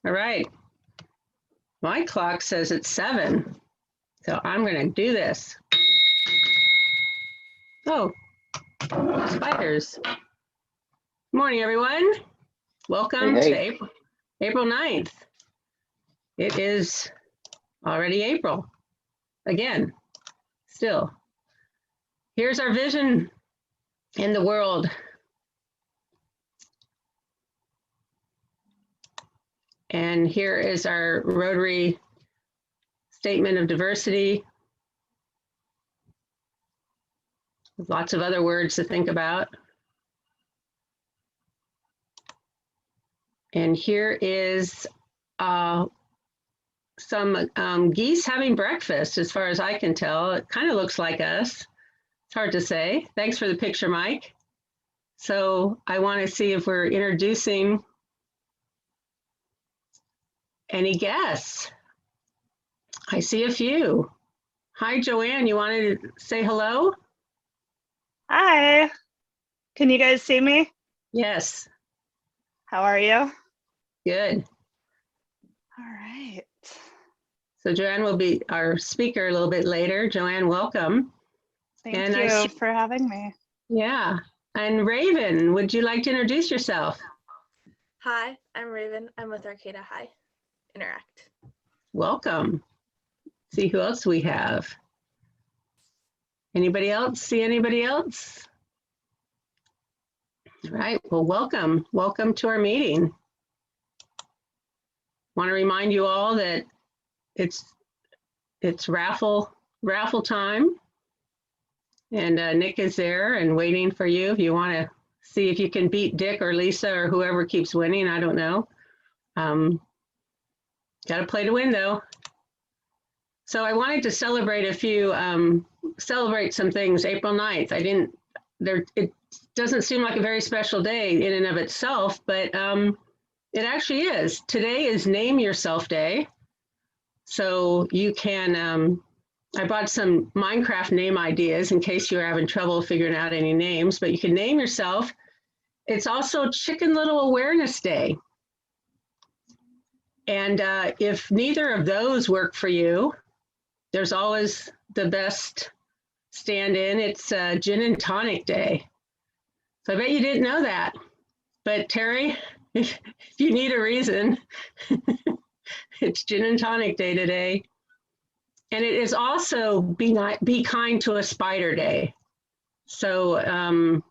All right. My clock says it's 7, so I'm going to do this. Oh, spiders. Good morning, everyone. Welcome to April 9th. It is already April. Again, still. Here's our vision in the world. And here is our Rotary Statement of Diversity. With lots of other words to think about. And here is some geese having breakfast, as far as I can tell. It kind of looks like us. It's hard to say. Thanks for the picture, Mike. So I want to see if we're introducing any guests. I see a few. Hi, Joann. You wanted to say hello? Hi. Can you guys see me? Yes. How are you? Good. All right. So Joann will be our speaker a little bit later. Joann, welcome. Thank you for having me. Yeah. And Raven, would you like to introduce yourself? Hi, I'm Raven. I'm with Arcata High. Interact. Welcome. See who else we have. Anybody else? See anybody else? All right. Well, welcome. Welcome to our meeting. Want to remind you all that it's raffle time, and Nick is there and waiting for you if you want to see if you can beat Dick or Lisa or whoever keeps winning. I don't know. Got to play to win though. So I wanted to celebrate celebrate some things. April 9th. It doesn't seem like a very special day in and of itself, but it actually is. Today is Name Yourself Day. So you can, I bought some Minecraft name ideas in case you're having trouble figuring out any names, but you can name yourself. It's also Chicken Little Awareness Day. And if neither of those work for you, there's always the best stand-in. It's Gin and Tonic Day. So I bet you didn't know that. But Terry, if you need a reason, it's Gin and Tonic Day today. And it is also Be Kind to a Spider Day. So,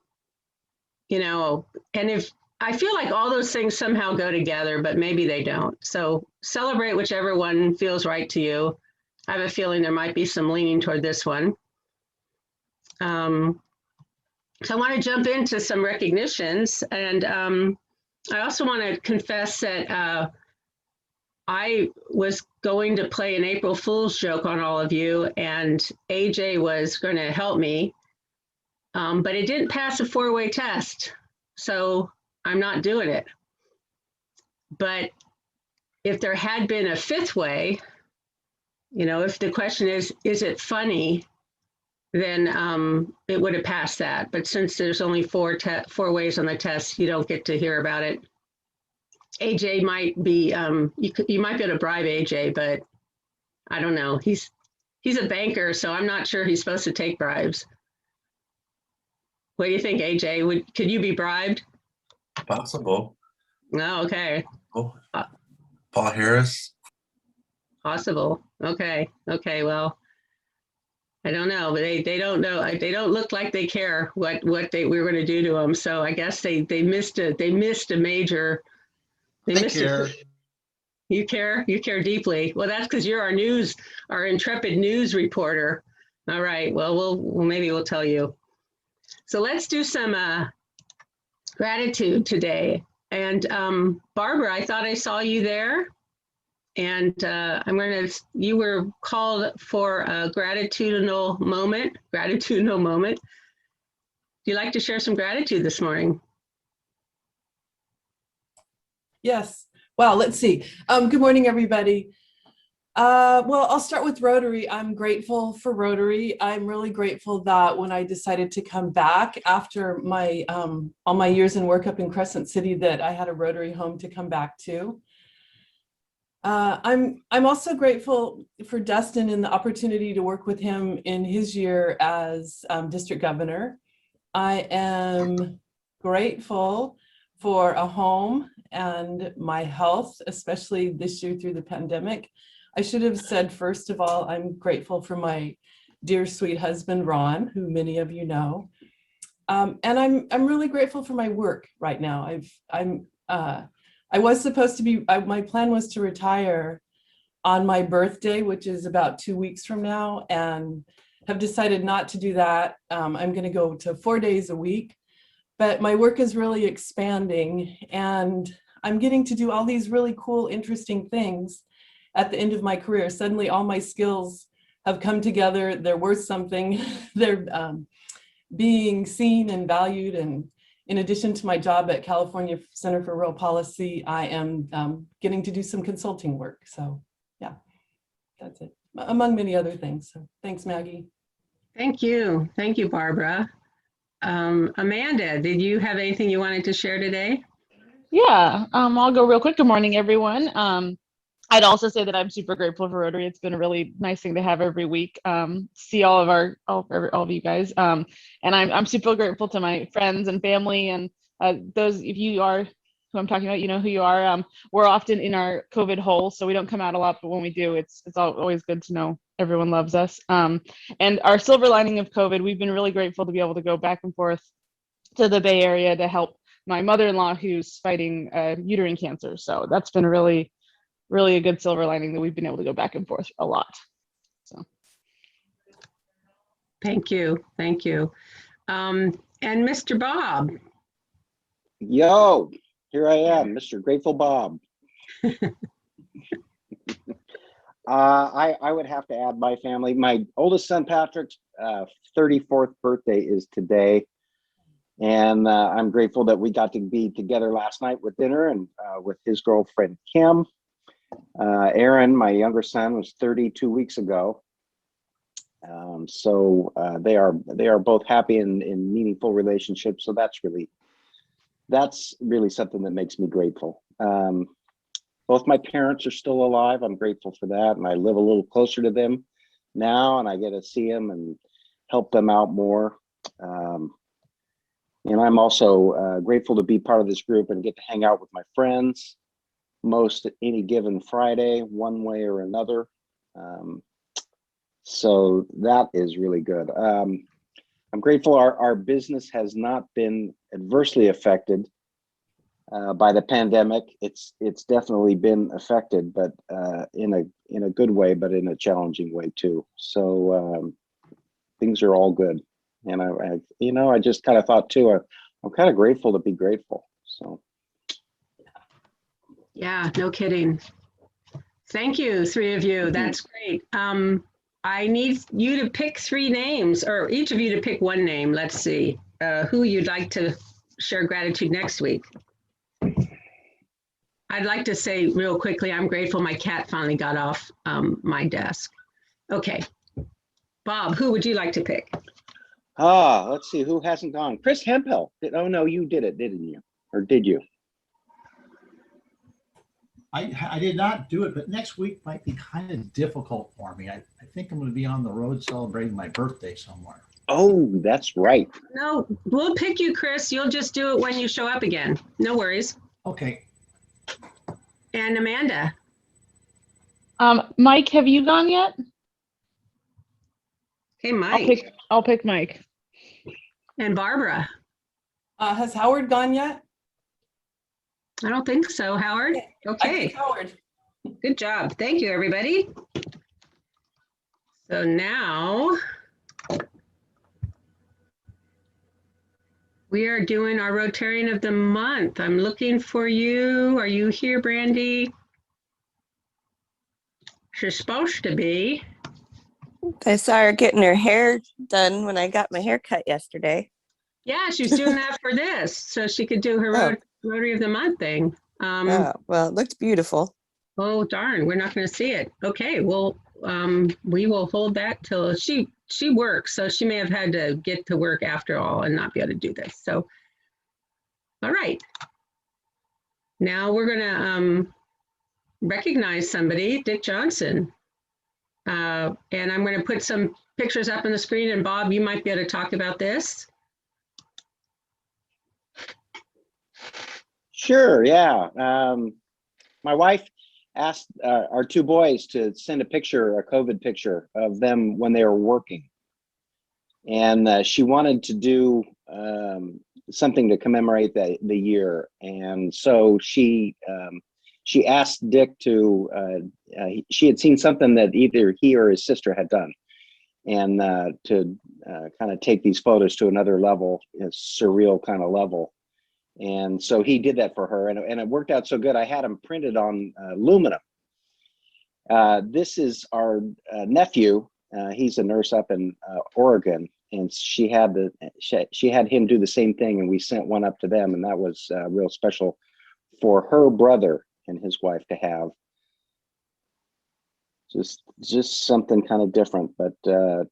you know, and if I feel like all those things somehow go together, but maybe they don't. So celebrate whichever one feels right to you. I have a feeling there might be some leaning toward this one. So I want to jump into some recognitions, and I also want to confess that I was going to play an April Fool's joke on all of you, and AJ was going to help me, but it didn't pass a 4-way test, so I'm not doing it. But if there had been a 5th way, you know, if the question is it funny, then it would have passed that. But since there's only 4 ways on the test, you don't get to hear about it. AJ might be, you might be able to bribe AJ, but I don't know. He's a banker, so I'm not sure he's supposed to take bribes. What do you think, AJ? Could you be bribed? Possible. No, okay. Oh, Paul Harris. Possible. Okay. Okay. Well, I don't know, but they don't know. They don't look like they care what we were going to do to them. So I guess they missed a major. They care. You care? You care deeply. Well, that's because you're our intrepid news reporter. All right. Well, maybe we'll tell you. So let's do some gratitude today. And Barbara, I thought I saw you there. And you were called for a gratitudinal moment. Do you like to share some gratitude this morning? Yes. Well, let's see. Good morning, everybody. Well, I'll start with Rotary. I'm grateful for Rotary. I'm really grateful that when I decided to come back after all my years in work up in Crescent City, that I had a Rotary home to come back to. I'm also grateful for Dustin and the opportunity to work with him in his year as district governor. I am grateful for a home and my health, especially this year through the pandemic. I should have said, first of all, I'm grateful for my dear sweet husband, Ron, who many of you know. And I'm really grateful for my work right now. I was supposed to be, my plan was to retire on my birthday, which is about 2 weeks from now, and have decided not to do that. I'm going to go to 4 days a week, but my work is really expanding and I'm getting to do all these really cool, interesting things at the end of my career. Suddenly all my skills have come together. They're worth something. They're being seen and valued. And in addition to my job at California Center for Rural Policy, I am getting to do some consulting work. So yeah, that's it, among many other things. So thanks, Maggie. Thank you. Thank you, Barbara. Amanda, did you have anything you wanted to share today? Yeah, I'll go real quick. Good morning, everyone. I'd also say that I'm super grateful for Rotary. It's been a really nice thing to have every week. See all of you guys. And I'm super grateful to my friends and family and those, if you are who I'm talking about, you know who you are. We're often in our COVID hole, so we don't come out a lot, but when we do, it's always good to know everyone loves us. And our silver lining of COVID, we've been really grateful to be able to go back and forth to the Bay Area to help my mother-in-law who's fighting uterine cancer. So that's been really a good silver lining that we've been able to go back and forth a lot. So. Thank you. Thank you. And Mr. Bob. Yo, here I am, Mr. Grateful Bob. I would have to add my family. My oldest son, Patrick's 34th birthday is today. And I'm grateful that we got to be together last night with dinner and with his girlfriend, Kim. Aaron, my younger son, was 32 weeks ago. So they are both happy in meaningful relationships. So that's really something that makes me grateful. Both my parents are still alive. I'm grateful for that. And I live a little closer to them now, and I get to see them and help them out more. And I'm also grateful to be part of this group and get to hang out with my friends most any given Friday, one way or another. So that is really good. I'm grateful our business has not been adversely affected by the pandemic. It's definitely been affected, but in a good way, but in a challenging way too. So things are all good. And I just kind of thought too, I'm kind of grateful to be grateful. So. Yeah, no kidding. Thank you, three of you. That's great. I need you to pick 3 names, or each of you to pick 1 name. Let's see who you'd like to share gratitude next week. I'd like to say real quickly, I'm grateful my cat finally got off my desk. Okay, Bob, who would you like to pick? Let's see, who hasn't gone? Chris Hempel. Oh no, you did it, didn't you? Or did you? I did not do it, but next week might be kind of difficult for me. I think I'm going to be on the road celebrating my birthday somewhere. Oh, that's right. No, we'll pick you, Chris. You'll just do it when you show up again. No worries. Okay. And Amanda. Mike, have you gone yet? Hey, Mike. I'll pick Mike. And Barbara. Has Howard gone yet? I don't think so, Howard. Okay. Howard. Good job. Thank you, everybody. So now we are doing our Rotarian of the Month. I'm looking for you. Are you here, Brandy? She's supposed to be. I saw her getting her hair done when I got my hair cut yesterday. Yeah, she's doing that for this, so she could do her Rotary of the Month thing. Oh, well, it looked beautiful. Oh, darn, we're not going to see it. Okay, well, we will hold that till she works, so she may have had to get to work after all and not be able to do this. So, all right. Now we're going to recognize somebody, Dick Johnson. And I'm going to put some pictures up on the screen, and Bob, you might be able to talk about this. Sure, yeah. My wife asked our two boys to send a picture, a COVID picture of them when they were working. And she wanted to do something to commemorate the year. And so she asked Dick to, she had seen something that either he or his sister had done, and to kind of take these photos to another level, a surreal kind of level. And so he did that for her, and it worked out so good. I had them printed on aluminum. This is our nephew. He's a nurse up in Oregon, and she had him do the same thing, and we sent one up to them, and that was real special for her brother and his wife to have. Just something kind of different, but that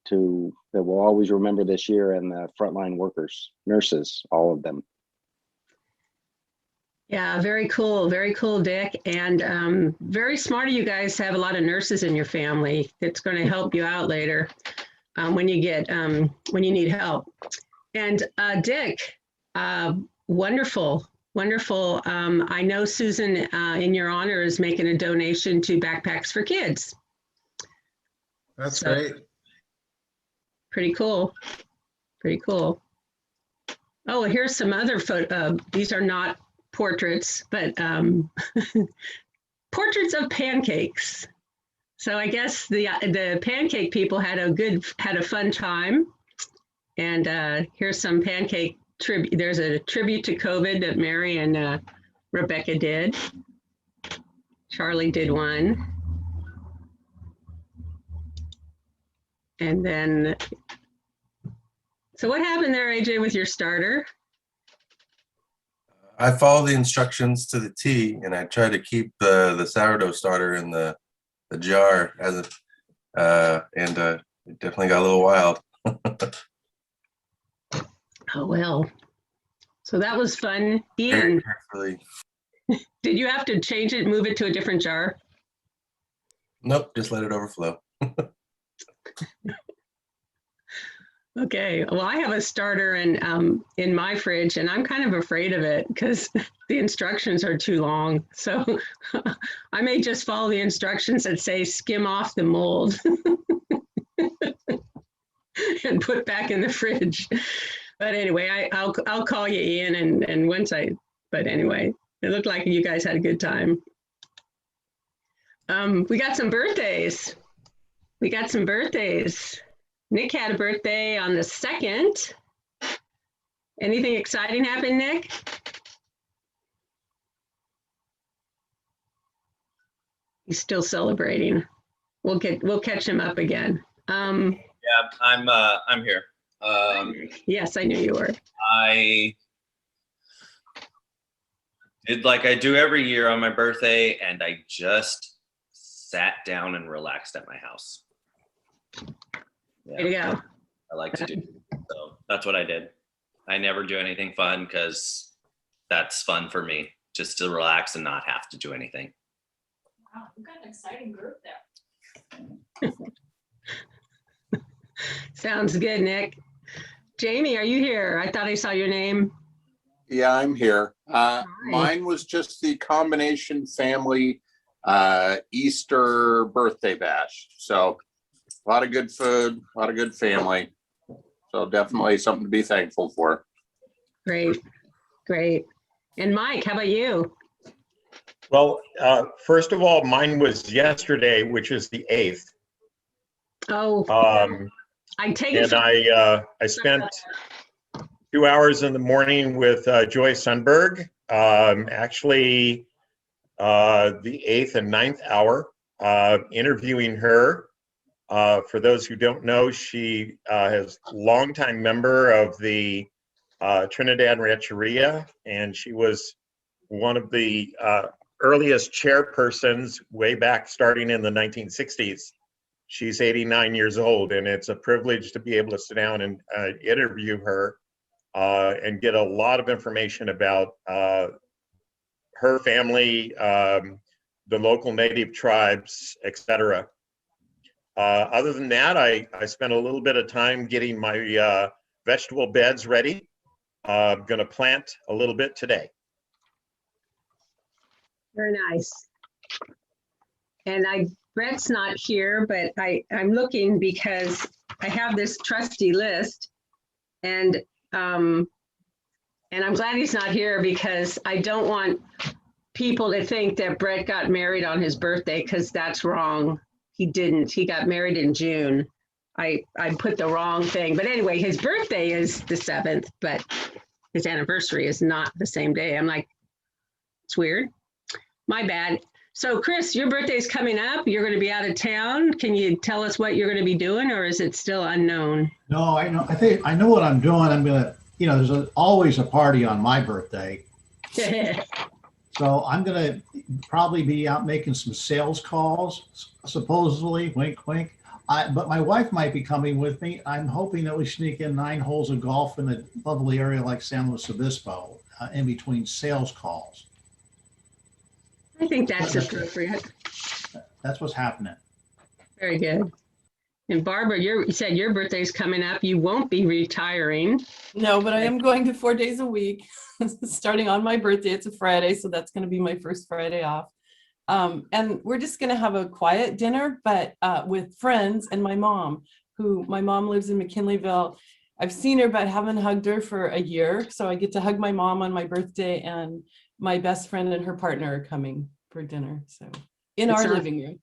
we'll always remember this year, and the frontline workers, nurses, all of them. Yeah, very cool, Dick, and very smart of you guys to have a lot of nurses in your family. It's going to help you out later when you need help. And Dick, wonderful. I know Susan, in your honor, is making a donation to Backpacks for Kids. That's great. Pretty cool. Oh, here's some other photo. These are not portraits, but portraits of pancakes. So I guess the pancake people had a fun time. And here's some pancake tribute. There's a tribute to COVID that Mary and Rebecca did. Charlie did one. And then, so what happened there, AJ, with your starter? I follow the instructions to the T, and I try to keep the sourdough starter in the jar it definitely got a little wild. Oh, well. So that was fun. Ian, did you have to change it, move it to a different jar? Nope, just let it overflow. Okay, well, I have a starter in my fridge, and I'm kind of afraid of it because the instructions are too long. So I may just follow the instructions that say skim off the mold and put back in the fridge. But anyway, I'll call you, Ian, and but anyway, it looked like you guys had a good time. We got some birthdays. Nick had a birthday on the 2nd. Anything exciting happen, Nick? He's still celebrating. We'll catch him up again. Yeah, I'm here. Yes, I knew you were. I did like I do every year on my birthday, and I just sat down and relaxed at my house. Yeah. Way to go. I like to do. So that's what I did. I never do anything fun because that's fun for me, just to relax and not have to do anything. Wow, we've got an exciting group there. Sounds good, Nick. Jamie, are you here? I thought I saw your name. Yeah, I'm here. Mine was just the combination family Easter birthday bash. So a lot of good food, a lot of good family. So definitely something to be thankful for. Great. And Mike, how about you? Well, first of all, mine was yesterday, which is the 8th. Oh, I take it. And I spent 2 hours in the morning with Joy Sundberg, actually the 8th and 9th hour, interviewing her. For those who don't know, she is a longtime member of the Trinidad Rancheria, and she was one of the earliest chairpersons way back starting in the 1960s. She's 89 years old, and it's a privilege to be able to sit down and interview her and get a lot of information about her family, the local native tribes, etc. Other than that, I spent a little bit of time getting my vegetable beds ready. I'm going to plant a little bit today. Very nice. And Brett's not here, but I'm looking because I have this trusty list, and I'm glad he's not here because I don't want people to think that Brett got married on his birthday, because that's wrong. He didn't. He got married in June. I put the wrong thing. But anyway, his birthday is the 7th, but his anniversary is not the same day. I'm like, it's weird. My bad. So Chris, your birthday is coming up. You're going to be out of town. Can you tell us what you're going to be doing, or is it still unknown? No, I know. I think I know what I'm doing. I'm gonna, there's always a party on my birthday, so I'm gonna probably be out making some sales calls. Supposedly, wink, wink. But my wife might be coming with me. I'm hoping that we sneak in 9 holes of golf in a lovely area like San Luis Obispo, in between sales calls. I think that's appropriate. That's what's happening. Very good. And Barbara, you said your birthday's coming up. You won't be retiring. No, but I am going to 4 days a week, starting on my birthday. It's a Friday, so that's going to be my first Friday off. And we're just going to have a quiet dinner, but with friends and my mom, my mom lives in McKinleyville. I've seen her, but haven't hugged her for a year. So I get to hug my mom on my birthday, and my best friend and her partner are coming for dinner. So in our living room.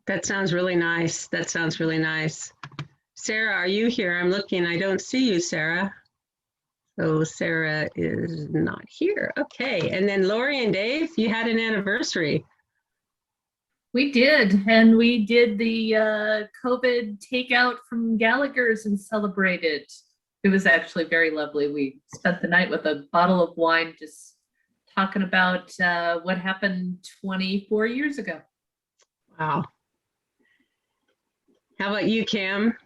That sounds really nice. That sounds really nice. Sarah, are you here? I'm looking. I don't see you, Sarah. So Sarah is not here. Okay. And then Lori and Dave, you had an anniversary. We did, and we did the COVID takeout from Gallagher's and celebrated. It was actually very lovely. We spent the night with a bottle of wine, just talking about what happened 24 years ago. Wow. How about you, Kim?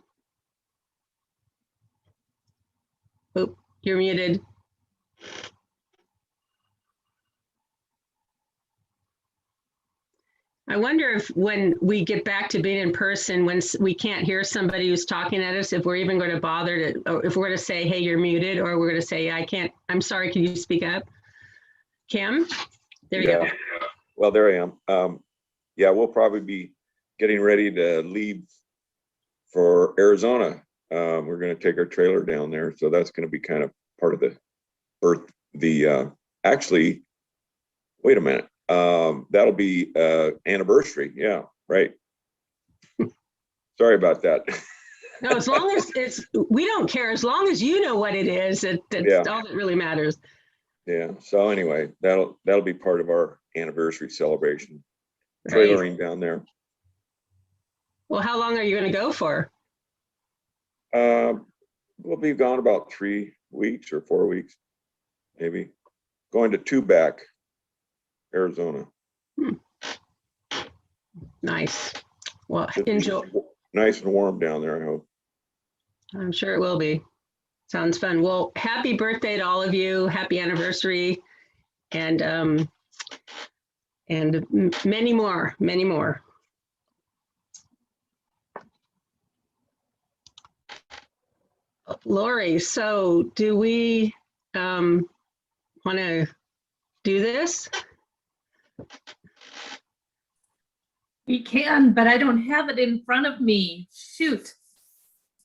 Oh, you're muted. I wonder if when we get back to being in person, when we can't hear somebody who's talking at us, if we're even going to bother to, or if we're going to say, hey, you're muted, or we're going to say, I can't, I'm sorry, can you speak up? Kim? There you go. Well, there I am. Yeah, we'll probably be getting ready to leave for Arizona. We're going to take our trailer down there. So that's going to be kind of part of actually, wait a minute. That'll be anniversary. Yeah, right. Sorry about that. No, as long as we don't care. As long as you know what it is, that's all that really matters. Yeah. So anyway, that'll be part of our anniversary celebration. Right. Trailering down there. Well, how long are you going to go for? We'll be gone about 3 weeks or 4 weeks, maybe. Going to Tubac, Arizona. Nice. Well, enjoy. Nice and warm down there, I hope. I'm sure it will be. Sounds fun. Well, happy birthday to all of you. Happy anniversary. And many more, many more. Lori, so do we want to do this? We can, but I don't have it in front of me. Shoot.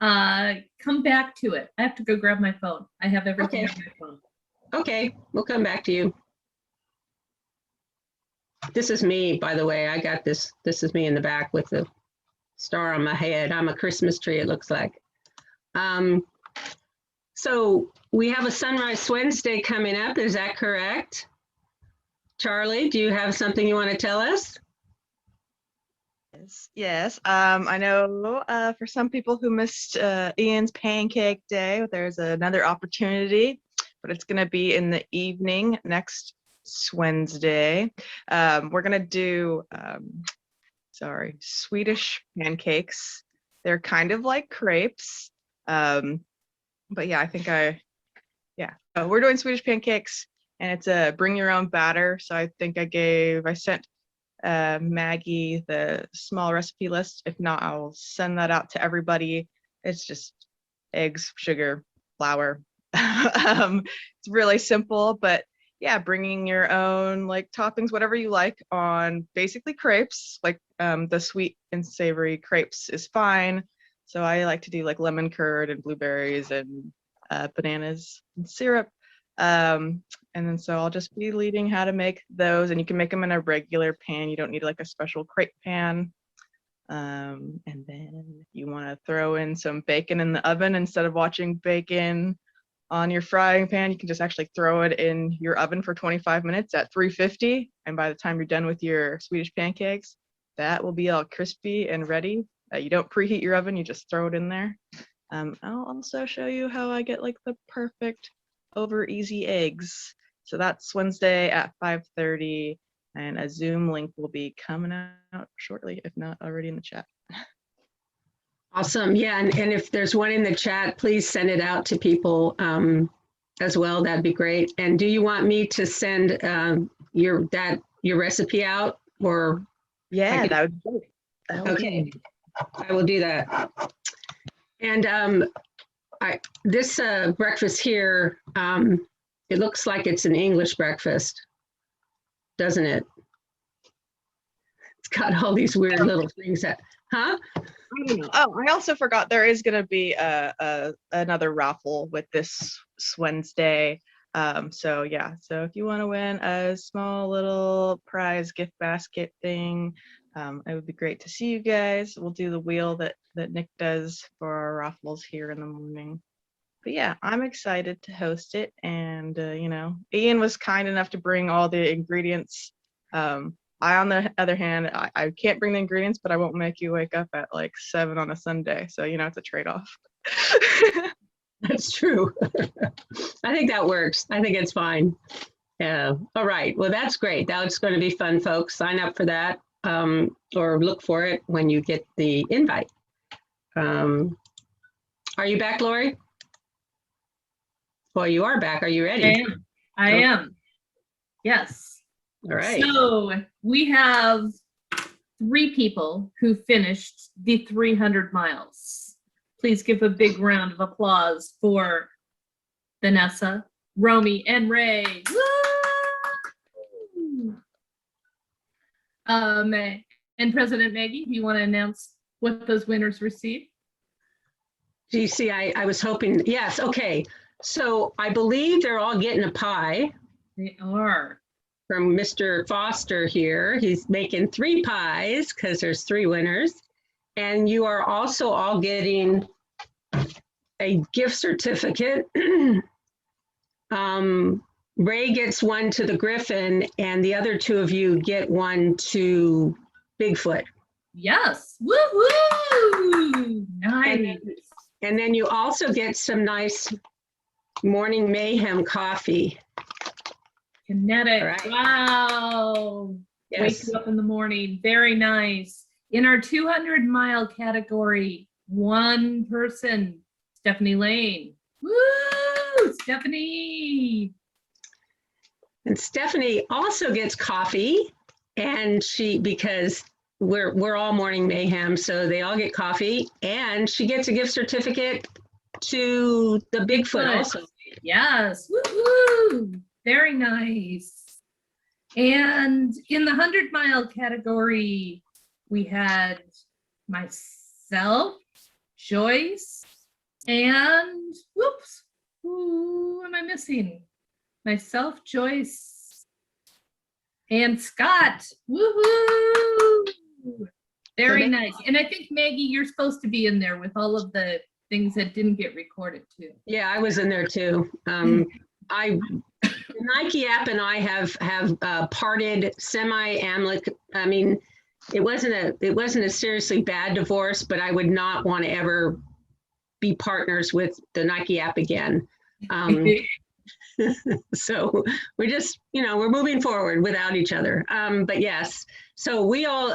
Come back to it. I have to go grab my phone. I have everything on my phone. Okay, we'll come back to you. This is me, by the way. I got this. This is me in the back with the star on my head. I'm a Christmas tree, it looks like. So we have a Sunrise Wednesday coming up. Is that correct? Charlie, do you have something you want to tell us? Yes. I know for some people who missed Ian's Pancake Day, there's another opportunity, but it's going to be in the evening next Wednesday. We're going to do, Swedish pancakes. They're kind of like crepes. But yeah, we're doing Swedish pancakes, and it's a bring your own batter. So I think I sent Maggie the small recipe list. If not, I'll send that out to everybody. It's just eggs, sugar, flour. It's really simple, but yeah, bringing your own like toppings, whatever you like on basically crepes, like the sweet and savory crepes is fine. So I like to do like lemon curd and blueberries and bananas and syrup. And then so I'll just be leading how to make those, and you can make them in a regular pan. You don't need like a special crepe pan. And then if you want to throw in some bacon in the oven instead of watching bacon on your frying pan, you can just actually throw it in your oven for 25 minutes at 350. And by the time you're done with your Swedish pancakes, that will be all crispy and ready. You don't preheat your oven, you just throw it in there. I'll also show you how I get like the perfect over easy eggs. So that's Wednesday at 5:30, and a Zoom link will be coming out shortly, if not already in the chat. Awesome. Yeah. And if there's one in the chat, please send it out to people as well. That'd be great. And do you want me to send your recipe out, or? Yeah, that would be great. Okay. I will do that. And this breakfast here, it looks like it's an English breakfast, doesn't it? It's got all these weird little things that, huh? I don't know. Oh, I also forgot there is going to be another raffle with this Wednesday. So yeah, so if you want to win a small little prize gift basket thing, it would be great to see you guys. We'll do the wheel that Nick does for our raffles here in the morning. But yeah, I'm excited to host it. And, you know, Ian was kind enough to bring all the ingredients. I, on the other hand, I can't bring the ingredients, but I won't make you wake up at like 7 on a Sunday. So, you know, it's a trade-off. That's true. I think that works. I think it's fine. Yeah. All right. Well, that's great. That's going to be fun, folks. Sign up for that, or look for it when you get the invite. Are you back, Lori? Well, you are back. Are you ready? I am. Yes. All right. So we have 3 people who finished the 300 miles. Please give a big round of applause for Vanessa, Romy, and Ray. Woo! And President Maggie, do you want to announce what those winners received? GC, I was hoping, yes, okay. So I believe they're all getting a pie. They are. From Mr. Foster here. He's making 3 pies because there's 3 winners. And you are also all getting a gift certificate. Ray gets one to the Griffin, and the other 2 of you get one to Bigfoot. Yes. Woo-hoo! Nice. And then you also get some nice Morning Mayhem coffee. Kinetic. Right. Wow. Yes. Wake you up in the morning. Very nice. In our 200-mile category, 1 person, Stephanie Lane. Woo! Stephanie. And Stephanie also gets coffee, and because we're all Morning Mayhem, so they all get coffee, and she gets a gift certificate to the Bigfoot also. Yes. Woo-hoo! Very nice. And in the 100-mile category, we had myself, Joyce, and whoops, who am I missing? Myself, Joyce, and Scott. Woohoo! Very nice. And I think, Maggie, you're supposed to be in there with all of the things that didn't get recorded too. Yeah, I was in there too. The Nike app and I have parted semi-amicably. I mean, it wasn't a seriously bad divorce, but I would not want to ever be partners with the Nike app again. So we're just, we're moving forward without each other. But yes, so we all,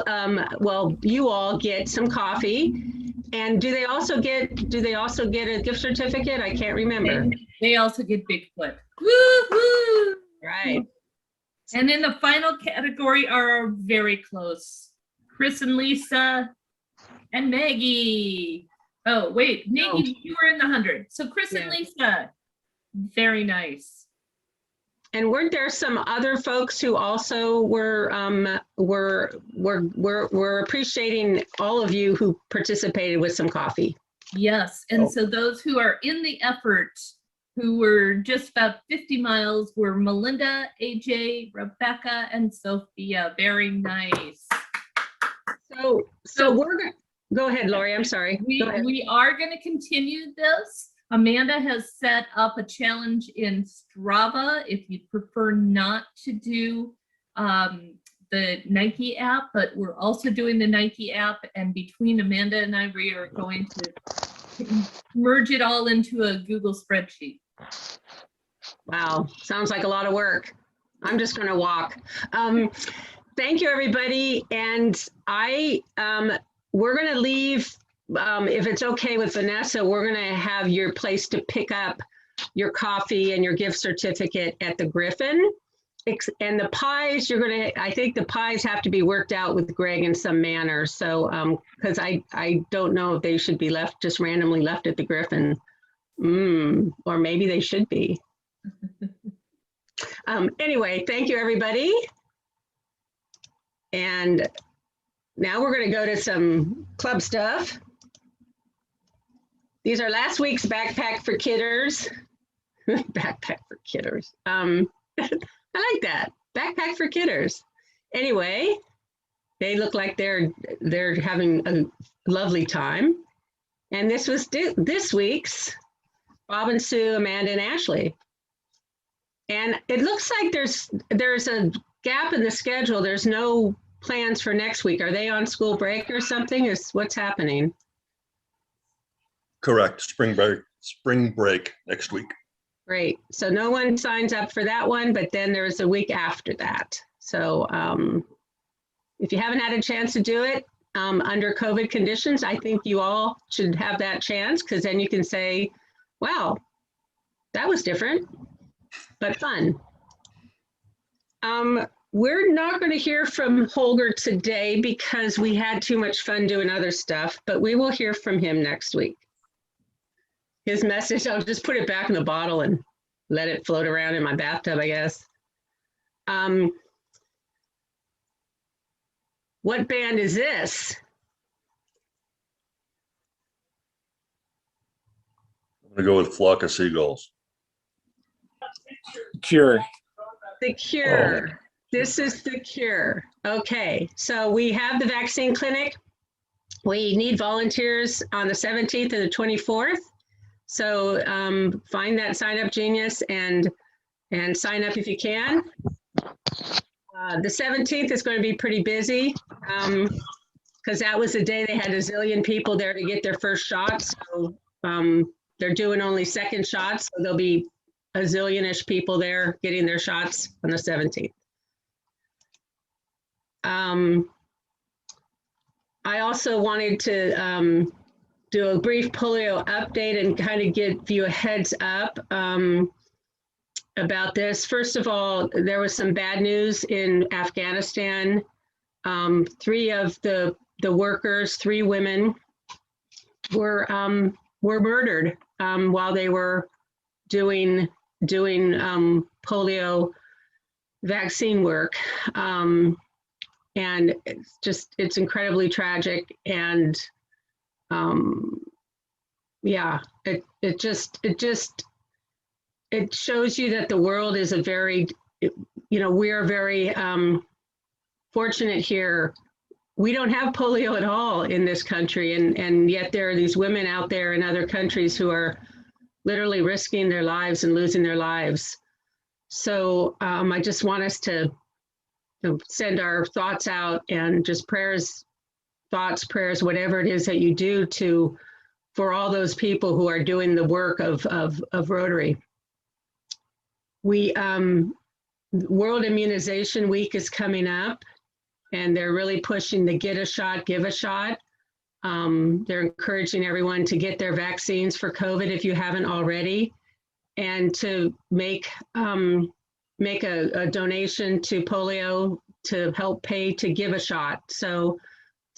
you all get some coffee. And do they also get a gift certificate? I can't remember. They also get Bigfoot. Woo-hoo! Right. And in the final category are very close. Chris and Lisa and Maggie. Oh, wait, Maggie, you were in the 100. So Chris and Lisa, very nice. And weren't there some other folks who also were appreciating all of you who participated with some coffee? Yes, and so those who are in the effort, who were just about 50 miles, were Melinda, AJ, Rebecca, and Sophia. Very nice. So we're going to go ahead, Lori. I'm sorry. We are going to continue this. Amanda has set up a challenge in Strava if you prefer not to do the Nike app, but we're also doing the Nike app, and between Amanda and I, we are going to merge it all into a Google spreadsheet. Wow, sounds like a lot of work. I'm just going to walk. Thank you, everybody. And we're going to leave, if it's okay with Vanessa, we're going to have your place to pick up your coffee and your gift certificate at the Griffin. And the pies, I think the pies have to be worked out with Greg in some manner. So, because I don't know if they should be left, just randomly left at the Griffin. Or maybe they should be. Anyway, thank you, everybody. And now we're going to go to some club stuff. These are last week's Backpack for Kidders. Backpack for Kidders. I like that. Backpack for Kidders. Anyway, they look like they're having a lovely time. And this was this week's Bob and Sue, Amanda and Ashley. And it looks like there's a gap in the schedule. There's no plans for next week. Are they on school break or something? What's happening? Correct. Spring break next week. Great. So no one signs up for that one, but then there's a week after that. So if you haven't had a chance to do it under COVID conditions, I think you all should have that chance, because then you can say, wow, that was different, but fun. We're not going to hear from Holger today because we had too much fun doing other stuff, but we will hear from him next week. His message, I'll just put it back in the bottle and let it float around in my bathtub, I guess. What band is this? I'm going to go with Flock of Seagulls. Cure. The Cure. Oh. This is The Cure. Okay, so we have the vaccine clinic. We need volunteers on the 17th and the 24th. So find that Sign Up Genius and sign up if you can. The 17th is going to be pretty busy because that was the day they had a zillion people there to get their first shots. So they're doing only second shots. So there'll be a zillion-ish people there getting their shots on the 17th. I also wanted to do a brief polio update and kind of give you a heads up about this. First of all, there was some bad news in Afghanistan. 3 of the workers, 3 women, were murdered while they were doing polio vaccine work. And it's incredibly tragic. And yeah, it shows you that the world is a very, we are very fortunate here. We don't have polio at all in this country. And yet there are these women out there in other countries who are literally risking their lives and losing their lives. So I just want us to send our thoughts out, and just prayers, whatever it is that you do for all those people who are doing the work of Rotary. World Immunization Week is coming up, and they're really pushing the get a shot, give a shot. They're encouraging everyone to get their vaccines for COVID if you haven't already, and to make make a donation to polio to help pay to give a shot. So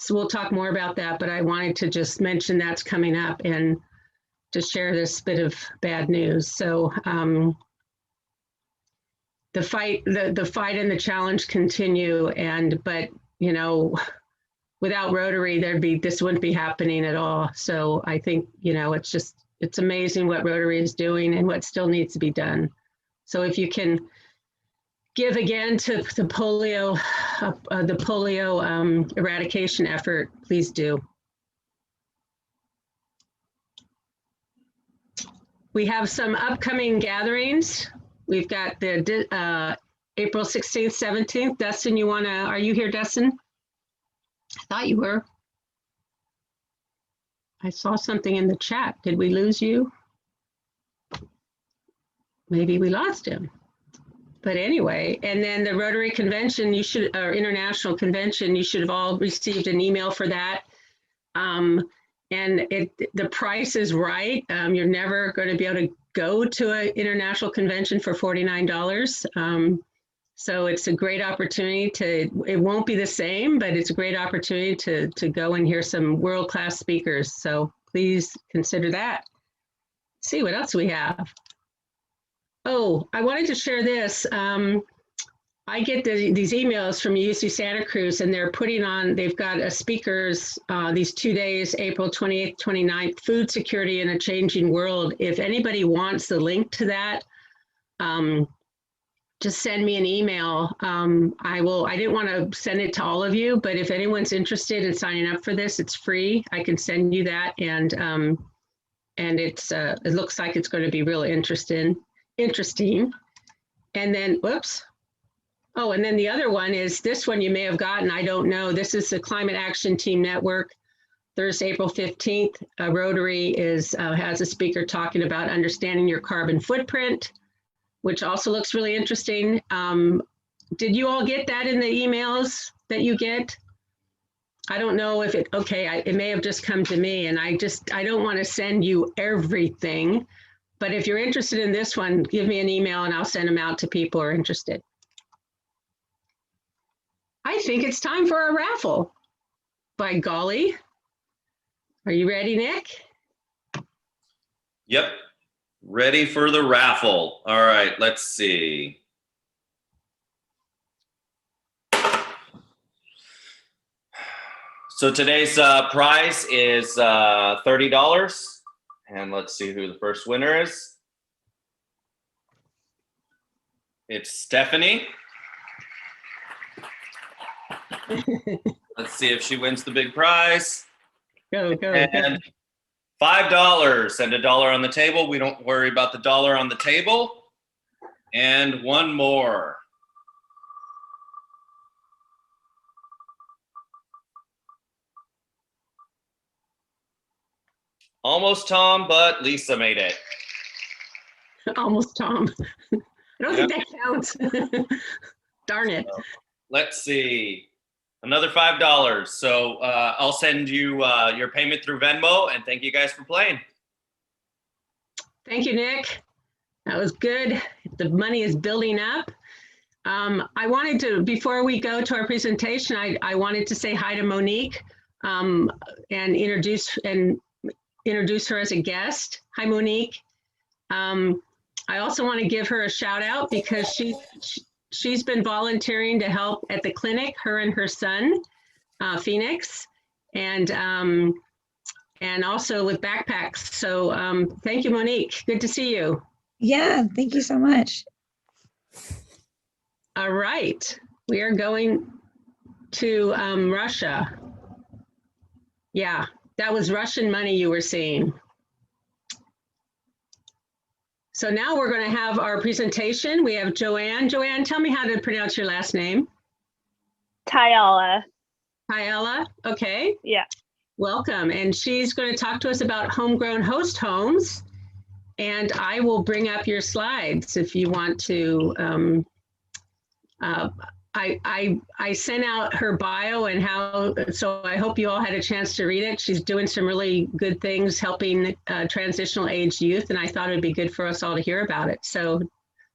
we'll talk more about that, but I wanted to just mention that's coming up and to share this bit of bad news. So the fight and the challenge continue, but you know, without Rotary, this wouldn't be happening at all. So I think, you know, it's amazing what Rotary is doing and what still needs to be done. So if you can give again to the polio eradication effort, please do. We have some upcoming gatherings. We've got the April 16th, 17th. Dustin, are you here, Dustin? I thought you were. I saw something in the chat. Did we lose you? Maybe we lost him. But anyway, and then the Rotary Convention, or International Convention, you should have all received an email for that. And the price is right. You're never going to be able to go to an international convention for $49. So it's a great opportunity it won't be the same, but it's a great opportunity to go and hear some world-class speakers. So please consider that. Let's see what else we have. Oh, I wanted to share this. I get these emails from UC Santa Cruz, and they've got a speakers these 2 days, April 28th, 29th, Food Security in a Changing World. If anybody wants the link to that, just send me an email. I didn't want to send it to all of you, but if anyone's interested in signing up for this, it's free. I can send you that, and it looks like it's going to be really interesting. And then, whoops. Oh, and then the other one is this one you may have gotten, I don't know. This is the Climate Action Team Network. Thursday, April 15th, Rotary has a speaker talking about understanding your carbon footprint, which also looks really interesting. Did you all get that in the emails that you get? I don't know if it may have just come to me, and I don't want to send you everything, but if you're interested in this one, give me an email and I'll send them out to people who are interested. I think it's time for a raffle. By golly. Are you ready, Nick? Yep. Ready for the raffle. All right, let's see. So today's prize is $30. And let's see who the first winner is. It's Stephanie. Let's see if she wins the big prize. Go. And $5 and $1 on the table. We don't worry about the dollar on the table. And one more. Almost Tom, but Lisa made it. Almost Tom. I don't think that counts. Darn it. So, let's see. Another $5. So I'll send you your payment through Venmo, and thank you guys for playing. Thank you, Nick. That was good. The money is building up. I wanted to, before we go to our presentation, I wanted to say hi to Monique and introduce her as a guest. Hi, Monique. I also want to give her a shout out because she's been volunteering to help at the clinic, her and her son, Phoenix, and also with backpacks. So thank you, Monique. Good to see you. Yeah, thank you so much. All right, we are going to Russia. Yeah, that was Russian money you were seeing. So now we're going to have our presentation. We have Joann. Joann, tell me how to pronounce your last name. Taijiala. Taijiala, okay. Yeah. Welcome. And she's going to talk to us about homegrown host homes. And I will bring up your slides if you want to. I sent out her bio and how, so I hope you all had a chance to read it. She's doing some really good things helping transitional age youth, and I thought it would be good for us all to hear about it. So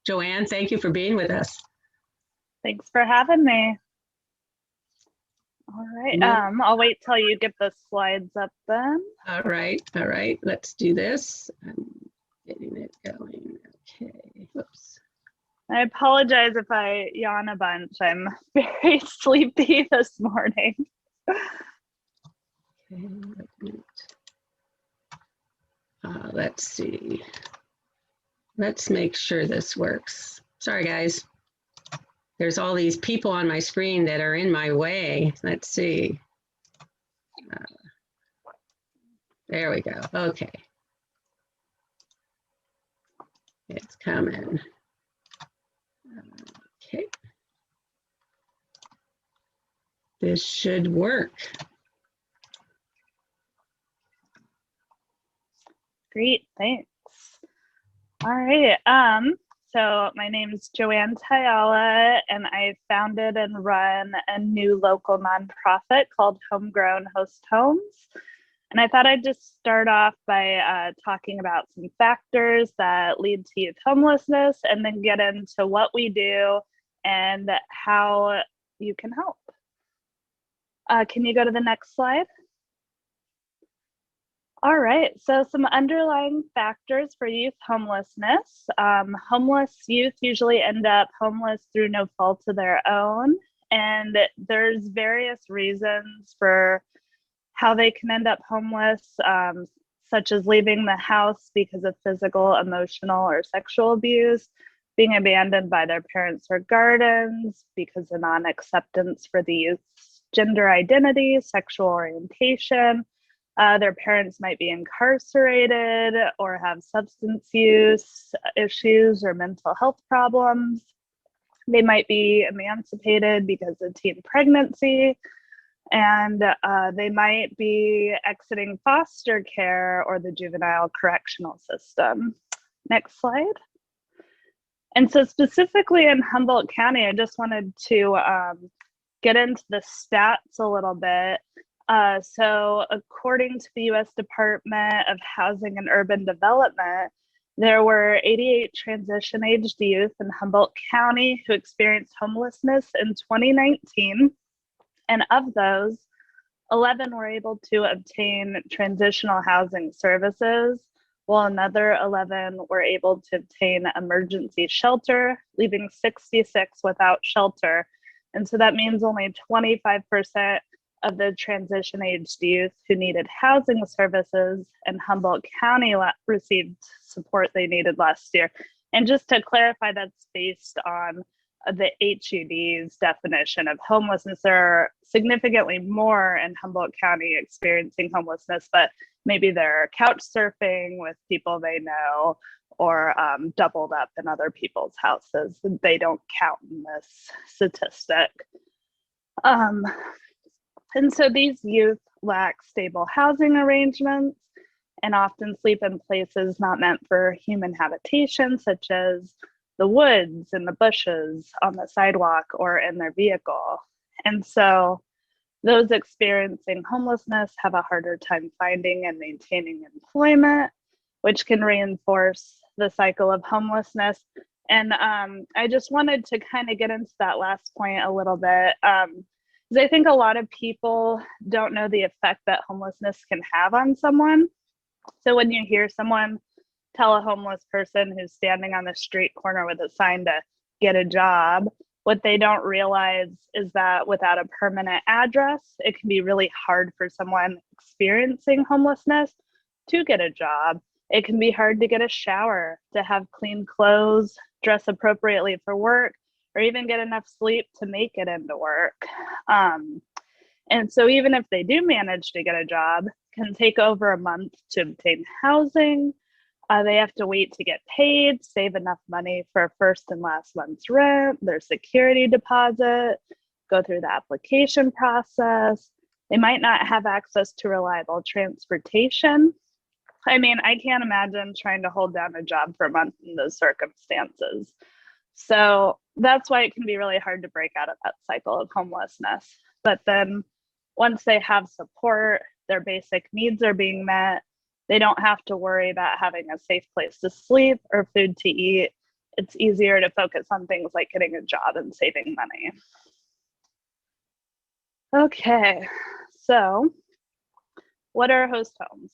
Joann, thank you for being with us. Thanks for having me. All right, I'll wait till you get the slides up then. All right, let's do this. I'm getting it going. Okay, whoops. I apologize if I yawn a bunch. I'm very sleepy this morning. Okay, let's see. Let's make sure this works. Sorry, guys. There's all these people on my screen that are in my way. Let's see. There we go. Okay. It's coming. Okay. This should work. Great, thanks. All right, so my name is Joann Taijiala, and I founded and run a new local nonprofit called Homegrown Host Homes. And I thought I'd just start off by talking about some factors that lead to youth homelessness, and then get into what we do and how you can help. Can you go to the next slide? All right, so some underlying factors for youth homelessness. Homeless youth usually end up homeless through no fault of their own, and there's various reasons for how they can end up homeless, such as leaving the house because of physical, emotional, or sexual abuse, being abandoned by their parents or guardians because of non-acceptance for the youth's gender identity, sexual orientation. Their parents might be incarcerated or have substance use issues or mental health problems. They might be emancipated because of teen pregnancy, and they might be exiting foster care or the juvenile correctional system. Next slide. And so specifically in Humboldt County, I just wanted to get into the stats a little bit. So according to the U.S. Department of Housing and Urban Development, there were 88 transition-aged youth in Humboldt County who experienced homelessness in 2019. And of those, 11 were able to obtain transitional housing services, while another 11 were able to obtain emergency shelter, leaving 66 without shelter. And so that means only 25% of the transition-aged youth who needed housing services in Humboldt County received support they needed last year. And just to clarify, that's based on the HUD's definition of homelessness. There are significantly more in Humboldt County experiencing homelessness, but maybe they're couch surfing with people they know, or doubled up in other people's houses. They don't count in this statistic. And so these youth lack stable housing arrangements and often sleep in places not meant for human habitation, such as the woods and the bushes, on the sidewalk, or in their vehicle. And so those experiencing homelessness have a harder time finding and maintaining employment, which can reinforce the cycle of homelessness. And I just wanted to kind of get into that last point a little bit. Because I think a lot of people don't know the effect that homelessness can have on someone. So when you hear someone tell a homeless person who's standing on the street corner with a sign to get a job, what they don't realize is that without a permanent address, it can be really hard for someone experiencing homelessness to get a job. It can be hard to get a shower, to have clean clothes, dress appropriately for work, or even get enough sleep to make it into work. And so even if they do manage to get a job, it can take over a month to obtain housing. They have to wait to get paid, save enough money for first and last month's rent, their security deposit, go through the application process. They might not have access to reliable transportation. I mean, I can't imagine trying to hold down a job for a month in those circumstances. So that's why it can be really hard to break out of that cycle of homelessness. But then once they have support, their basic needs are being met, they don't have to worry about having a safe place to sleep or food to eat. it's easier to focus on things like getting a job and saving money. Okay, so what are host homes?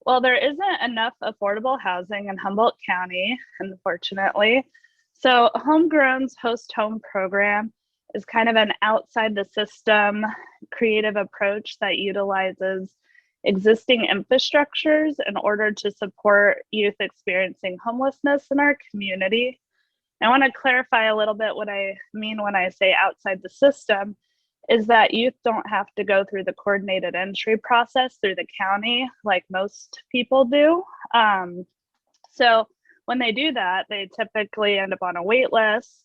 Well, there isn't enough affordable housing in Humboldt County, unfortunately. So Homegrown's host home program is kind of an outside the system creative approach that utilizes existing infrastructures in order to support youth experiencing homelessness in our community. I want to clarify a little bit what I mean when I say outside the system is that youth don't have to go through the coordinated entry process through the county like most people do. So when they do that, they typically end up on a wait list,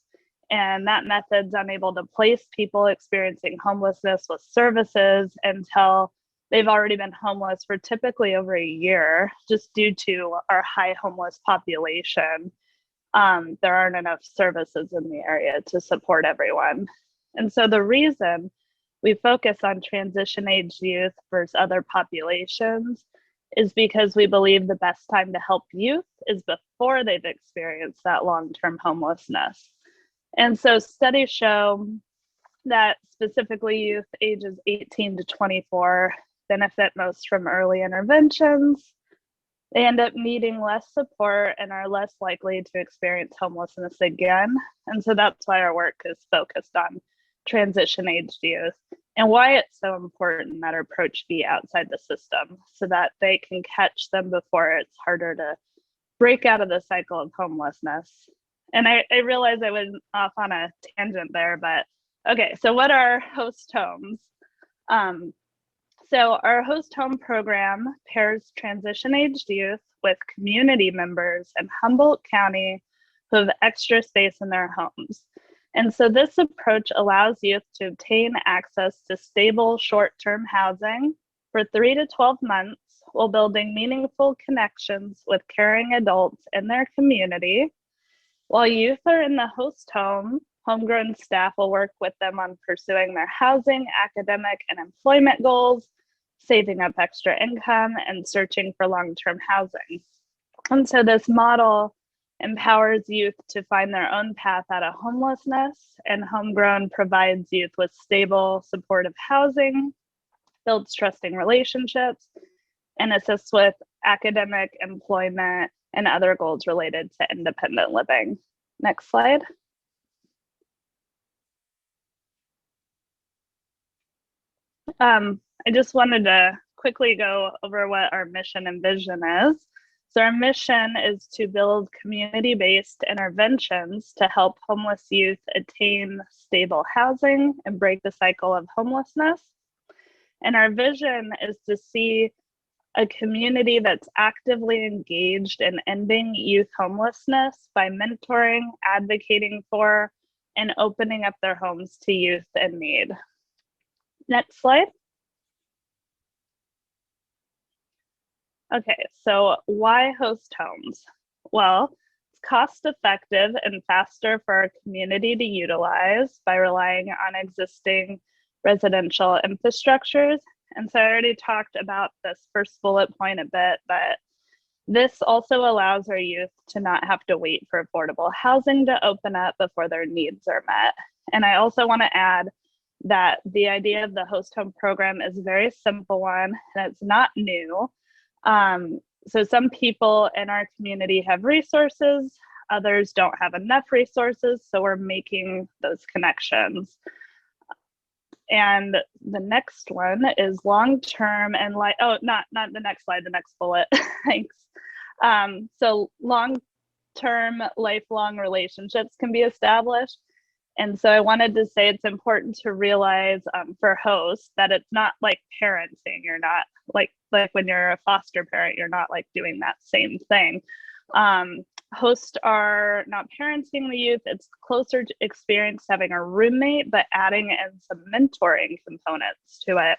and that method's unable to place people experiencing homelessness with services until they've already been homeless for typically over a year, just due to our high homeless population. There aren't enough services in the area to support everyone. And so the reason we focus on transition age youth versus other populations is because we believe the best time to help youth is before they've experienced that long-term homelessness. And so studies show that specifically youth ages 18 to 24 benefit most from early interventions. They end up needing less support and are less likely to experience homelessness again. And so that's why our work is focused on transition aged youth and why it's so important that our approach be outside the system so that they can catch them before it's harder to break out of the cycle of homelessness. And I realize I went off on a tangent there, but okay, so what are host homes? So our host home program pairs transition-aged youth with community members in Humboldt County who have extra space in their homes. And so this approach allows youth to obtain access to stable short-term housing for 3 to 12 months while building meaningful connections with caring adults in their community. While youth are in the host home, homegrown staff will work with them on pursuing their housing, academic, and employment goals, saving up extra income, and searching for long-term housing. And so this model empowers youth to find their own path out of homelessness, and Homegrown provides youth with stable, supportive housing, builds trusting relationships, and assists with academic, employment, and other goals related to independent living. Next slide. I just wanted to quickly go over what our mission and vision is. So our mission is to build community-based interventions to help homeless youth attain stable housing and break the cycle of homelessness. And our vision is to see a community that's actively engaged in ending youth homelessness by mentoring, advocating for, and opening up their homes to youth in need. Next slide. Okay, so why host homes? Well, it's cost effective and faster for our community to utilize by relying on existing residential infrastructures. And so I already talked about this first bullet point a bit, but this also allows our youth to not have to wait for affordable housing to open up before their needs are met. And I also want to add that the idea of the host home program is a very simple one, and it's not new. So some people in our community have resources, others don't have enough resources, so we're making those connections. And the next one is long-term and not the next slide, the next bullet, thanks. So long-term, lifelong relationships can be established. And so I wanted to say it's important to realize for hosts that it's not like parenting. You're not like when you're a foster parent, you're not like doing that same thing. Hosts are not parenting the youth. It's closer to experience having a roommate, but adding in some mentoring components to it.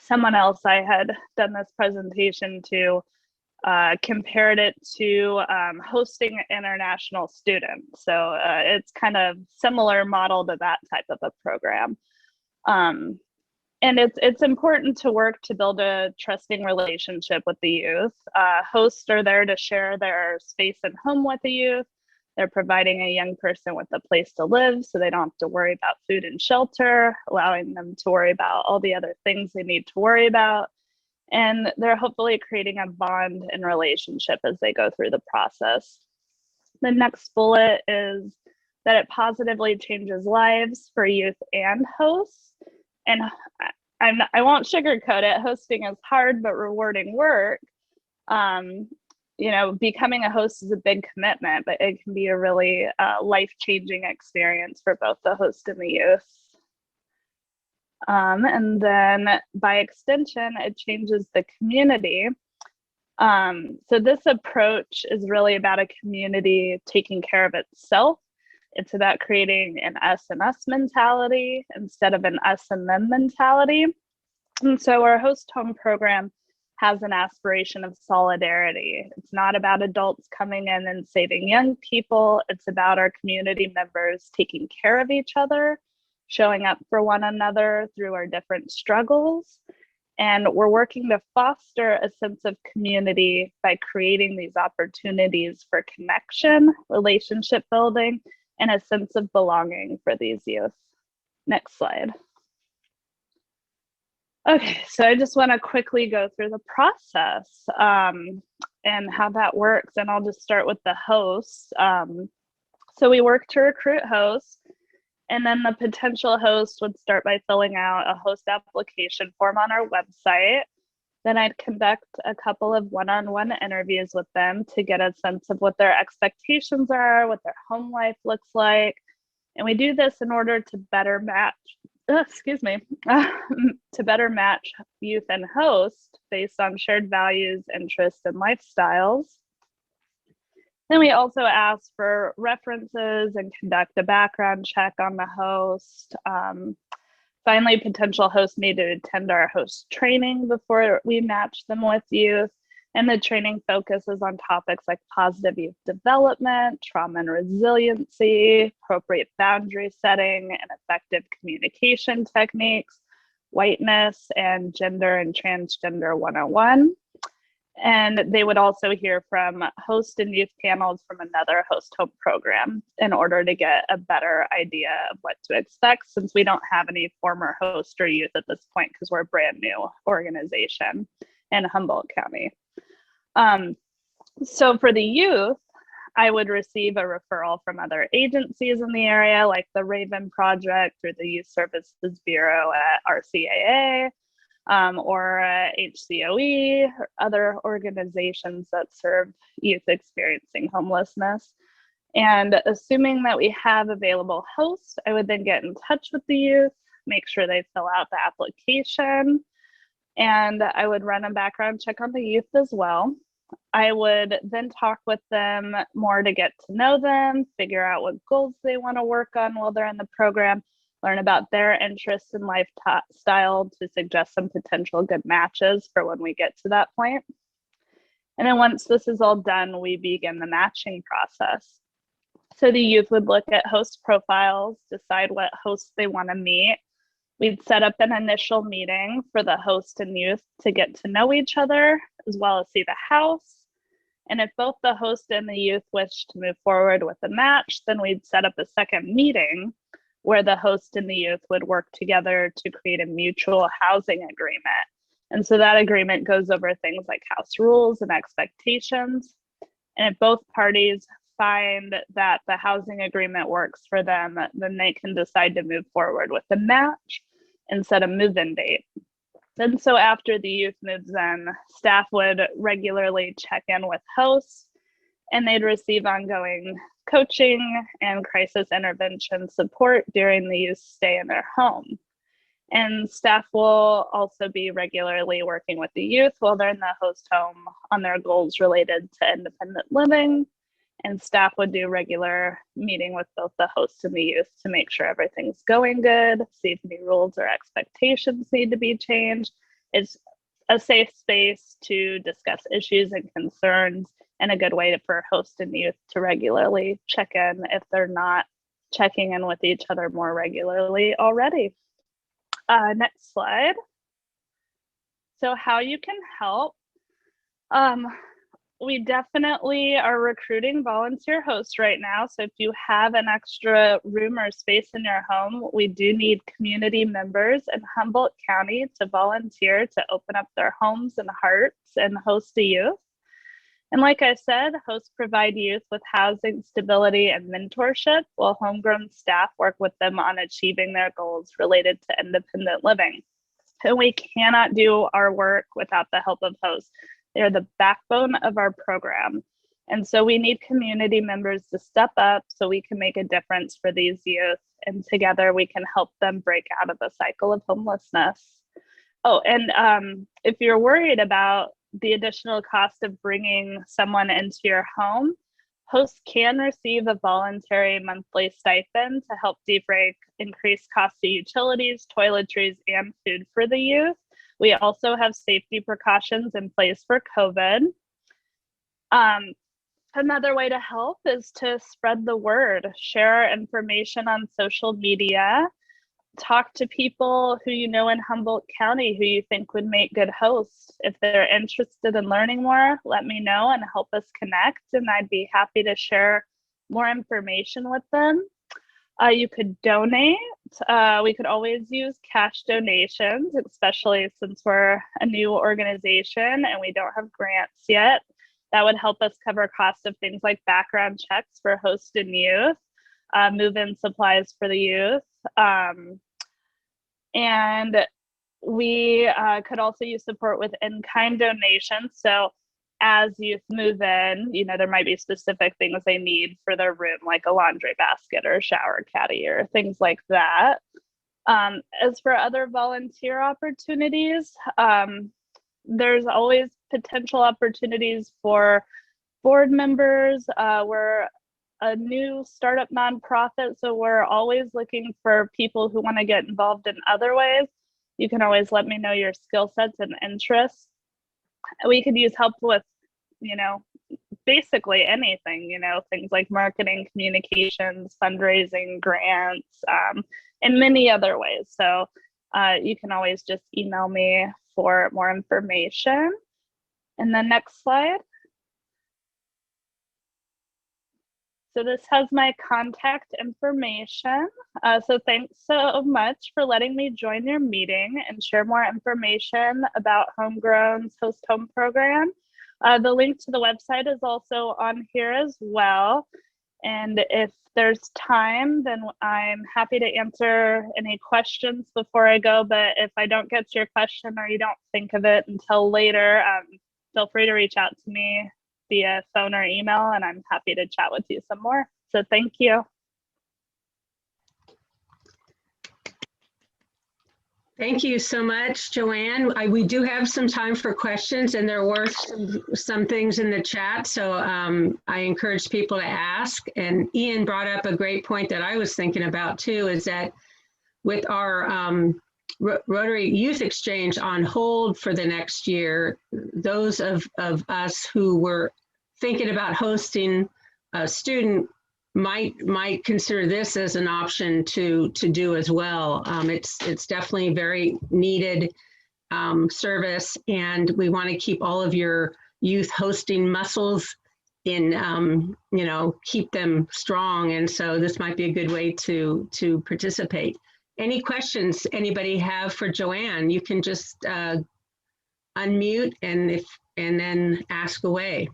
Someone else I had done this presentation to compared it to hosting international students. So it's kind of similar model to that type of a program. And it's important to work to build a trusting relationship with the youth. Hosts are there to share their space and home with the youth. They're providing a young person with a place to live so they don't have to worry about food and shelter, allowing them to worry about all the other things they need to worry about. And they're hopefully creating a bond and relationship as they go through the process. The next bullet is that it positively changes lives for youth and hosts. And I won't sugarcoat it. Hosting is hard but rewarding work. You know, becoming a host is a big commitment, but it can be a really life-changing experience for both the host and the youth. And then by extension, it changes the community. So this approach is really about a community taking care of itself. It's about creating an us and us mentality instead of an us and them mentality. And so our host home program has an aspiration of solidarity. It's not about adults coming in and saving young people. It's about our community members taking care of each other, showing up for one another through our different struggles. And we're working to foster a sense of community by creating these opportunities for connection, relationship building, and a sense of belonging for these youth. Next slide. Okay, so I just want to quickly go through the process and how that works. And I'll just start with the hosts. So we work to recruit hosts, and then the potential host would start by filling out a host application form on our website. Then I'd conduct a couple of one-on-one interviews with them to get a sense of what their expectations are, what their home life looks like. And we do this in order to better match, to better match youth and host based on shared values, interests, and lifestyles. Then we also ask for references and conduct a background check on the host. Finally, potential hosts need to attend our host training before we match them with youth. And the training focuses on topics like positive youth development, trauma and resiliency, appropriate boundary setting, and effective communication techniques, whiteness, and gender and transgender 101. And they would also hear from host and youth panels from another host home program in order to get a better idea of what to expect, since we don't have any former host or youth at this point because we're a brand new organization in Humboldt County. So for the youth, I would receive a referral from other agencies in the area, like the Raven Project through the Youth Services Bureau at RCAA, or HCOE, or other organizations that serve youth experiencing homelessness. And assuming that we have available hosts, I would then get in touch with the youth, make sure they fill out the application, and I would run a background check on the youth as well. I would then talk with them more to get to know them, figure out what goals they want to work on while they're in the program, learn about their interests and lifestyle to suggest some potential good matches for when we get to that point. And then once this is all done, we begin the matching process. So the youth would look at host profiles, decide what hosts they want to meet. We'd set up an initial meeting for the host and youth to get to know each other, as well as see the house. And if both the host and the youth wish to move forward with a match, then we'd set up a second meeting where the host and the youth would work together to create a mutual housing agreement. And so that agreement goes over things like house rules and expectations. And if both parties find that the housing agreement works for them, then they can decide to move forward with the match and set a move-in date. And so after the youth moves in, staff would regularly check in with hosts, and they'd receive ongoing coaching and crisis intervention support during the youth's stay in their home. And staff will also be regularly working with the youth while they're in the host home on their goals related to independent living. And staff would do regular meeting with both the hosts and the youth to make sure everything's going good, see if any rules or expectations need to be changed. It's a safe space to discuss issues and concerns, and a good way for host and youth to regularly check in if they're not checking in with each other more regularly already. Next slide. So how you can help. We definitely are recruiting volunteer hosts right now. So if you have an extra room or space in your home, we do need community members in Humboldt County to volunteer to open up their homes and hearts and host the youth. And like I said, hosts provide youth with housing, stability, and mentorship, while homegrown staff work with them on achieving their goals related to independent living. And we cannot do our work without the help of hosts. They're the backbone of our program. And so we need community members to step up so we can make a difference for these youth. And together we can help them break out of the cycle of homelessness. Oh, and if you're worried about the additional cost of bringing someone into your home, hosts can receive a voluntary monthly stipend to help defray increased costs of utilities, toiletries, and food for the youth. We also have safety precautions in place for COVID. Another way to help is to spread the word, share information on social media, talk to people who you know in Humboldt County who you think would make good hosts. If they're interested in learning more, let me know and help us connect, and I'd be happy to share more information with them. You could donate. We could always use cash donations, especially since we're a new organization and we don't have grants yet. That would help us cover costs of things like background checks for hosts and youth, move-in supplies for the youth. And we could also use support with in-kind donations. So as youth move in, you know, there might be specific things they need for their room, like a laundry basket or a shower caddy or things like that. As for other volunteer opportunities, there's always potential opportunities for board members. We're a new startup nonprofit, so we're always looking for people who want to get involved in other ways. You can always let me know your skill sets and interests. We could use help with, you know, basically anything, you know, things like marketing, communications, fundraising, grants, and many other ways. So you can always just email me for more information. And then next slide. So this has my contact information. So thanks so much for letting me join your meeting and share more information about Homegrown's Host Home program. The link to the website is also on here as well. And if there's time, then I'm happy to answer any questions before I go. But if I don't get to your question or you don't think of it until later, feel free to reach out to me via phone or email, and I'm happy to chat with you some more. So thank you. Thank you so much, Joann. We do have some time for questions, and there were some things in the chat, so I encourage people to ask. And Ian brought up a great point that I was thinking about too, is that with our Rotary Youth Exchange on hold for the next year, those of us who were thinking about hosting a student might consider this as an option to do as well. It's definitely very needed service, and we want to keep all of your youth hosting muscles in, you know, keep them strong. And so this might be a good way to participate. Any questions anybody have for Joann? You can just unmute and then ask away.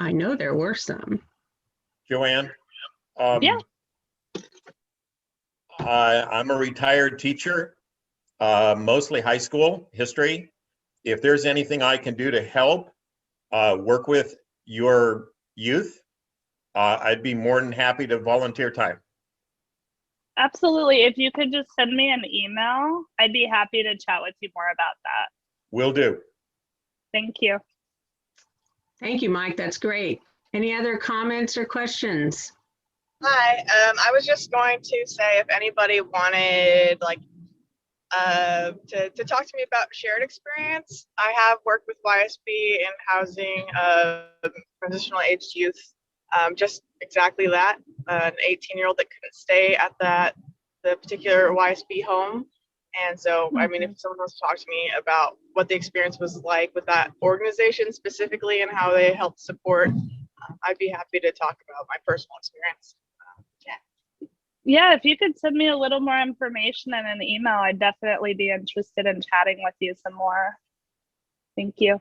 I know there were some. Joann? Yeah. I'm a retired teacher, mostly high school history. If there's anything I can do to help work with your youth, I'd be more than happy to volunteer time. Absolutely. If you could just send me an email, I'd be happy to chat with you more about that. Will do. Thank you. Thank you, Mike. That's great. Any other comments or questions? Hi, I was just going to say if anybody wanted like to talk to me about shared experience. I have worked with YSB in housing transitional aged youth just exactly that, an 18-year-old that couldn't stay at the particular YSB home. And so, I mean, if someone wants to talk to me about what the experience was like with that organization specifically and how they helped support, I'd be happy to talk about my personal experience. Yeah, if you could send me a little more information in an email, I'd definitely be interested in chatting with you some more. Thank you.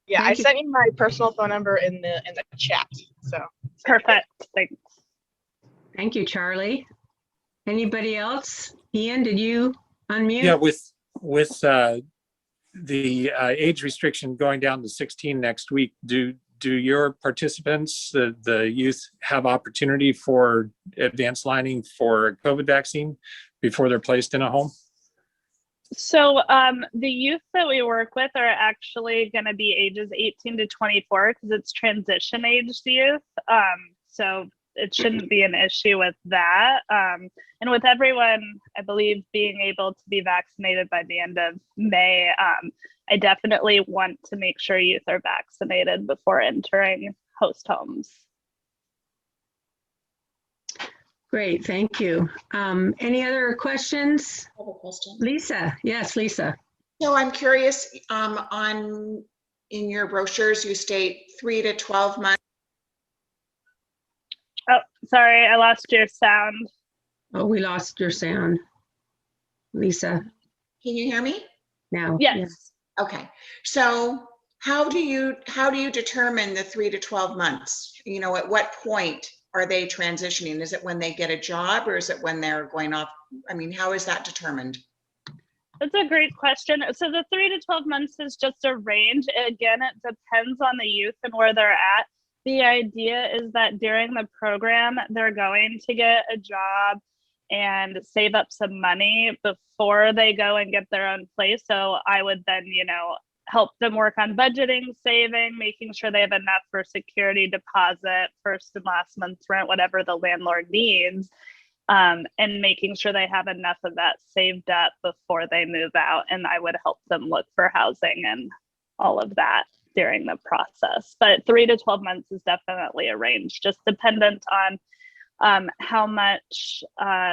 Yeah, Thank I you. sent you my personal phone number in the chat. So Perfect. Thanks. Thank you, Charlie. Anybody else? Ian, did you unmute? Yeah, with the age restriction going down to 16 next week, do your participants, the youth, have opportunity for advanced lining for a COVID vaccine before they're placed in a home? So the youth that we work with are actually going to be ages 18 to 24 because it's transition aged youth. So it shouldn't be an issue with that. And with everyone, I believe, being able to be vaccinated by the end of May, I definitely want to make sure youth are vaccinated before entering host homes. Great, thank you. Any other questions? I have a question. Lisa, yes, Lisa. So I'm curious, in your brochures, you state 3 to 12 months. Oh, sorry, I lost your sound. Oh, we lost your sound. Lisa. Can you hear me? Now. Yes. Okay. So how do you determine the 3 to 12 months? You know, at what point are they transitioning? Is it when they get a job, or is it when they're going off? I mean, how is that determined? That's a great question. So the 3 to 12 months is just a range. Again, it depends on the youth and where they're at. The idea is that during the program, they're going to get a job and save up some money before they go and get their own place. So I would then, you know, help them work on budgeting, saving, making sure they have enough for security deposit, first and last month's rent, whatever the landlord needs, and making sure they have enough of that saved up before they move out. And I would help them look for housing and all of that during the process. But 3 to 12 months is definitely a range, just dependent on how much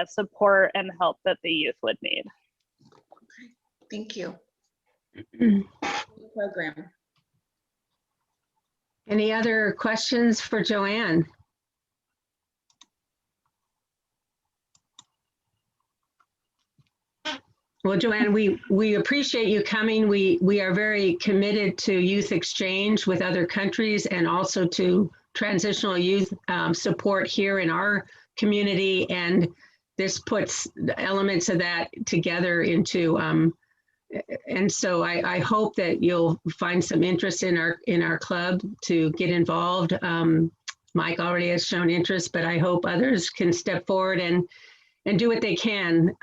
support and help that the youth would need. Okay, thank you. Program. Any other questions for Joann? Well, Joann, we appreciate you coming. We are very committed to youth exchange with other countries and also to transitional youth support here in our community. And this puts elements of that together into, and so I hope that you'll find some interest in our club to get involved. Mike already has shown interest, but I hope others can step forward and do what they can.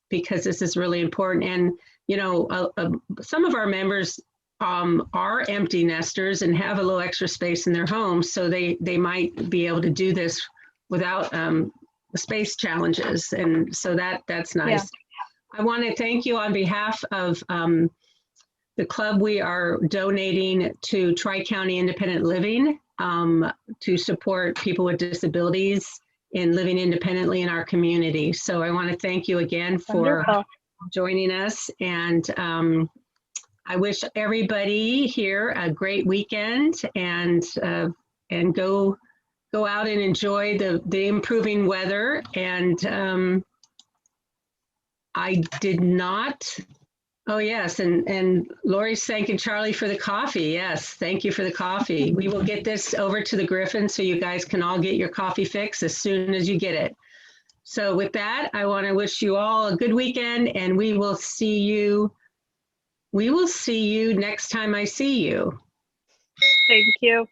Because this is really important. And, you know, some of our members are empty nesters and have a little extra space in their homes, so they might be able to do this without space challenges. And so that's nice. Yeah. I want to thank you on behalf of the club. We are donating to Tri-County Independent Living to support people with disabilities in living independently in our community. So I want to thank you again for joining us. And I wish everybody here a great weekend and go out and enjoy the improving weather. And I did not, oh yes, and Lori's thanking Charlie for the coffee. Yes, thank you for the coffee. We will get this over to the Griffin so you guys can all get your coffee fix as soon as you get it. So with that, I want to wish you all a good weekend, and we will see you next time I see you. Thank you.